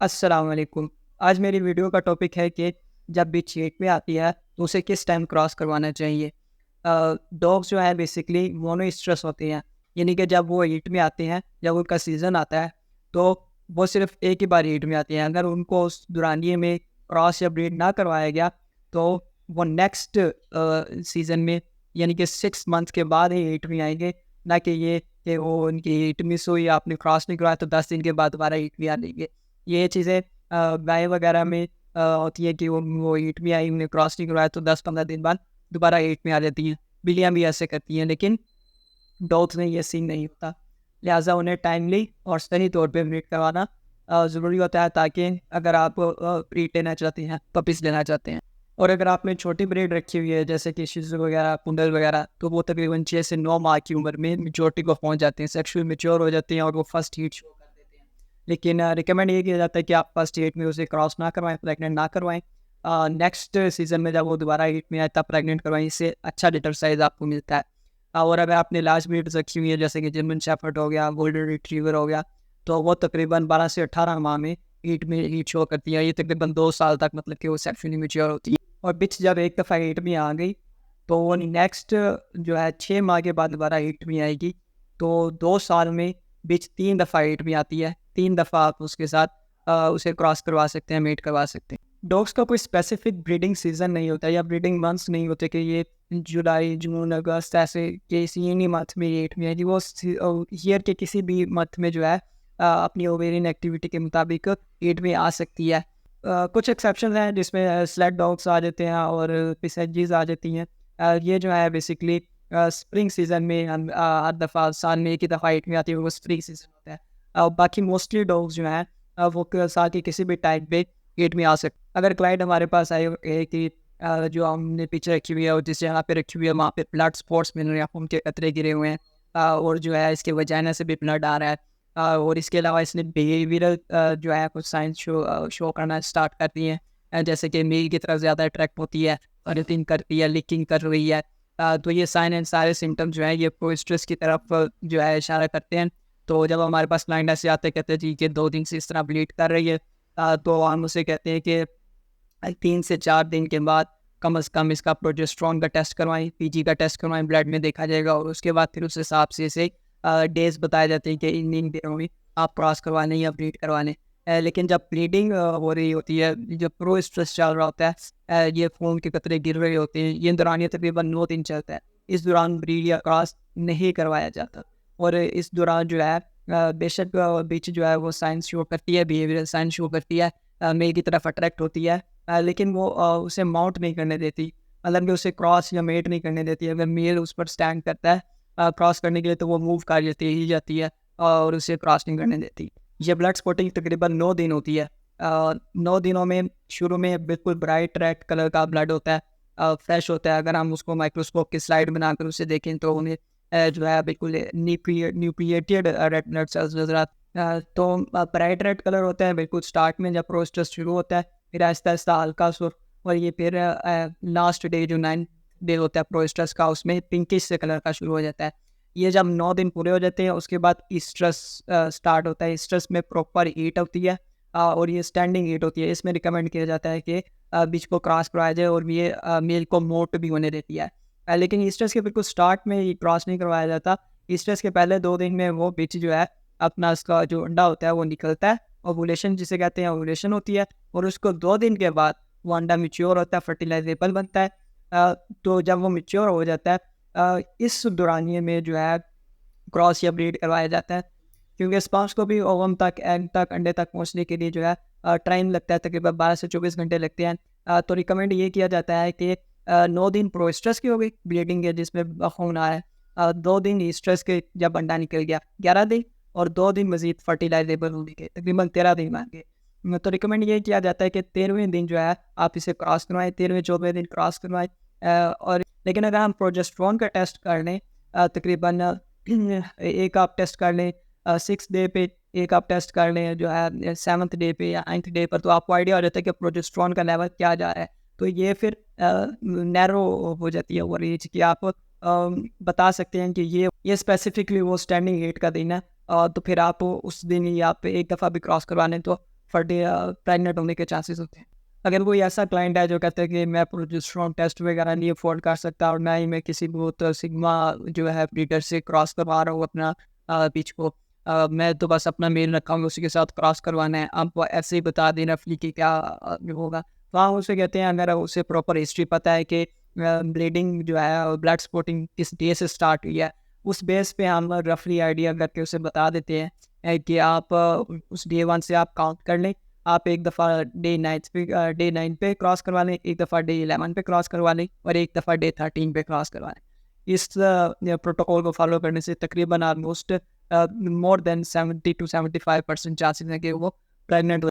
अस्सलाम वालेकुम। आज मेरी वीडियो का टॉपिक है कि जब भी चीट में आती है तो उसे किस टाइम क्रॉस करवाना चाहिए। डॉग्स जो है बेसिकली मोनो स्ट्रेस होते हैं, यानी कि जब वो हीट में आते हैं, जब उनका सीज़न आता है तो वो सिर्फ एक ही बार हीट में आते हैं। अगर उनको उस दौरानिए में क्रॉस या ब्रीड ना करवाया गया तो वो नेक्स्ट सीज़न में यानी कि 6 मंथ के बाद ही हीट में आएंगे, ना कि ये कि वो उनकी हीट मिस हुई, आपने क्रॉस नहीं करवाया तो 10 दिन के बाद दोबारा हीट में आ जाएंगे। ये चीज़ें गाय वगैरह में होती है कि वो हीट में आई, उन्हें क्रॉस नहीं करवाया तो 10-15 दिन बाद दोबारा हीट में आ जाती हैं। बिल्लियाँ भी ऐसे करती हैं, लेकिन डॉग्स में ये सीन नहीं होता। लिहाजा उन्हें टाइमली और सही तौर पे ब्रीड करवाना ज़रूरी होता है, ताकि अगर आप ब्रीड लेना चाहते हैं, पपीज़ लेना चाहते हैं और अगर आपने छोटी ब्रीड रखी हुई है जैसे कि शिज़ू वगैरह, पुंडल वगैरह, तो वो तकरीबन 6 से 9 माह की उम्र में मैच्योरिटी को पहुँच जाते हैं, सेक्सुअल मैच्योर हो जाते हैं और वो फर्स्ट हीट शो कर देते हैं। लेकिन रिकमेंड ये किया जाता है कि आप फर्स्ट हीट में उसे क्रॉस ना करवाएँ, प्रेग्नेंट ना करवाएँ। नेक्स्ट सीज़न में जब वो दोबारा हीट में आए तब प्रेग्नेंट करवाएँ, इससे अच्छा लिटर साइज़ आपको मिलता है। और अगर आपने लार्ज ब्रीड्स रखी हुई है जैसे कि जर्मन शेफर्ड हो गया, गोल्डन रिट्रीवर हो गया, तो वो तकरीबन 12 से 18 माह में हीट शो करती है। ये तकरीबन 2 साल तक मतलब कि वो सेक्सुअली मैच्योर होती है। और बिच जब एक दफ़ा हीट में आ गई तो वो नेक्स्ट जो है 6 माह के बाद दोबारा हीट में आएगी। तो 2 साल में बिच 3 दफ़ा हीट में आती है। 3 दफ़ा आप उसके साथ उसे क्रॉस करवा सकते हैं, मेट करवा सकते हैं। डॉग्स का कोई स्पेसिफिक ब्रीडिंग सीज़न नहीं होता या ब्रीडिंग मंथ्स नहीं होते कि ये जुलाई, जून, अगस्त ऐसे किसी इन्हीं मंथ में ये हीट में आएगी। वो ईयर के किसी भी मंथ में जो है अपनी ओवेरियन एक्टिविटी के मुताबिक हीट में आ सकती है। कुछ एक्सेप्शन हैं जिसमें स्लेट डॉग्स आ जाते हैं और पिसेजीज आ जाती हैं। ये जो है बेसिकली स्प्रिंग सीज़न में हर दफ़ा साल में एक ही दफ़ा हीट में आती है, वो स्प्रिंग सीज़न होता है। बाकी मोस्टली डॉग्स जो हैं वो साल के किसी भी टाइम पे हीट में आ सकते। अगर क्लाइंट हमारे पास आए है कि जो हमने पीछे रखी हुई है और जिस जगह पे रखी हुई है वहाँ पे ब्लड स्पॉट्स मिल रहे हैं, खून के कतरे गिरे हुए हैं, और जो है इसके वजाइना से भी ब्लड आ रहा है, और इसके अलावा इसने बिहेवियरल जो है कुछ साइंस शो करना स्टार्ट कर दिए हैं, जैसे कि मेल की तरफ ज़्यादा अट्रैक्ट होती है, अर्थिंग करती है, लीकिंग कर रही है। तो ये साइन एंड सारे सिम्टम्स जो है ये प्रो स्ट्रेस की तरफ जो है इशारा करते हैं। तो जब हमारे पास क्लाइंट ऐसे आते कहते हैं जी कि 2 दिन से इस तरह ब्लीड कर रही है, तो हम उसे कहते हैं कि 3 से 4 दिन के बाद कम से कम इसका प्रोजेस्टेरोन का टेस्ट करवाएँ, पीजी का टेस्ट करवाएँ, ब्लड में देखा जाएगा और उसके बाद फिर उस हिसाब से इसे डेज़ बताए जाते हैं कि इन दिनों में आप क्रॉस करवाने या ब्रीड करवाने। लेकिन जब ब्लीडिंग हो रही होती है, जब प्रो स्ट्रेस चल रहा होता है, ये खून के कतरे गिर रहे होते हैं, ये दौरान ये तकरीबन 9 दिन चलता है। इस दौरान ब्रीड या क्रॉस नहीं करवाया जाता और इस दौरान जो है बेशक बीच जो है वो साइंस शो करती है, बिहेवियरल साइंस शो करती है, मेल की तरफ अट्रैक्ट होती है, लेकिन वो उसे माउंट नहीं करने देती, मतलब कि उसे क्रॉस या मेट नहीं करने देती। अगर मेल उस पर स्टैंड करता है क्रॉस करने के लिए तो वो मूव कर जाती है, हिल जाती है और उसे क्रॉस नहीं करने देती। ये ब्लड स्पॉटिंग तकरीबन 9 दिन होती है। 9 दिनों में शुरू में बिल्कुल ब्राइट रेड कलर का ब्लड होता है, फ्रेश होता है। अगर हम उसको माइक्रोस्कोप की स्लाइड बनाकर उसे देखें तो उन्हें जो है बिल्कुल न्यूक्लिएटेड रेड ब्लड सेल्स नजर आते हैं। तो ब्राइट रेड कलर होता है बिल्कुल स्टार्ट में जब प्रोस्टेस शुरू होता है, फिर आहिस्ता आहिस्ता हल्का सुर्ख, और ये फिर लास्ट डे जो 9 डे होता है प्रोस्टेस का, उसमें पिंकिश से कलर का शुरू हो जाता है। ये जब 9 दिन पूरे हो जाते हैं उसके बाद ईस्ट्रस स्टार्ट होता है। ईस्ट्रस में प्रॉपर हीट होती है और ये स्टैंडिंग हीट होती है। इसमें रिकमेंड किया जाता है कि बीच को क्रॉस करवाया जाए और ये मेल को मोट भी होने देती है। लेकिन ईस्टर्स के बिल्कुल स्टार्ट में ये क्रॉस नहीं करवाया जाता। ईस्टर्स के पहले 2 दिन में वो बिच जो है अपना उसका जो अंडा होता है वो निकलता है, ओवुलेशन जिसे कहते हैं ओवुलेशन होती है, और उसको 2 दिन के बाद वो अंडा मैच्योर होता है, फर्टिलाइजेबल बनता है। तो जब वो मैच्योर हो जाता है इस दौरानिए में जो है क्रॉस या ब्रीड करवाया जाता है, क्योंकि स्पर्म्स को भी ओवम तक, एग तक, अंडे तक पहुंचने के लिए जो है टाइम लगता है, तकरीबन 12 से 24 घंटे लगते हैं। तो रिकमेंड ये किया जाता है कि 9 दिन प्रोस्ट्रस की हो गई ब्लीडिंग है जिसमें खून आ रहा है, 2 दिन ईस्ट्रस के जब अंडा निकल गया 11 दिन, और 2 दिन मजीद फर्टिलाइजेबल होने के तकरीबन 13 दिन मान के। तो रिकमेंड ये किया जाता है कि 13वें दिन जो है आप इसे क्रॉस करवाएं, 13वें-14वें दिन क्रॉस करवाएं। और लेकिन अगर हम प्रोजेस्टेरोन का टेस्ट कर लें, तकरीबन एक आप टेस्ट कर लें 6 डे पे, एक आप टेस्ट कर लें जो है 7th डे पे या 9th डे पर, तो आपको आइडिया हो जाता है कि प्रोजेस्टेरोन का लेवल क्या जा रहा है। तो ये फिर नैरो हो जाती है वो रेंज कि आप बता सकते हैं कि ये स्पेसिफिकली वो स्टैंडिंग हीट का दिन है, तो फिर आप उस दिन ही आप एक दफ़ा भी क्रॉस करवा लें तो प्रेगनेंट होने के चांसेस होते हैं। अगर कोई ऐसा क्लाइंट है जो कहता है कि मैं प्रोजेस्टेरोन टेस्ट वगैरह नहीं अफोर्ड कर सकता और ना ही मैं किसी बहुत सिग्मा जो है ब्रीडर से क्रॉस करवा रहा हूँ अपना बीच को, मैं तो बस अपना मेल रखा हूँ, उसी के साथ क्रॉस करवाना है, आप ऐसे ही बता दें रफली कि क्या होगा। तो हाँ, उसे कहते हैं अगर उसे प्रॉपर हिस्ट्री पता है कि ब्लीडिंग जो है ब्लड स्पॉटिंग किस डे से स्टार्ट हुई है, उस बेस पे हम रफली आइडिया करके उसे बता देते हैं कि आप उस डे 1 से आप काउंट कर लें। आप एक दफ़ा डे 9 पे क्रॉस करवा लें, एक दफ़ा डे 11 पे क्रॉस करवा लें और एक दफ़ा डे 13 पे क्रॉस करवा लें। इस प्रोटोकॉल को फॉलो करने से तकरीबन almost more than 70 to 75% chances हैं कि वो प्रेग्नेंट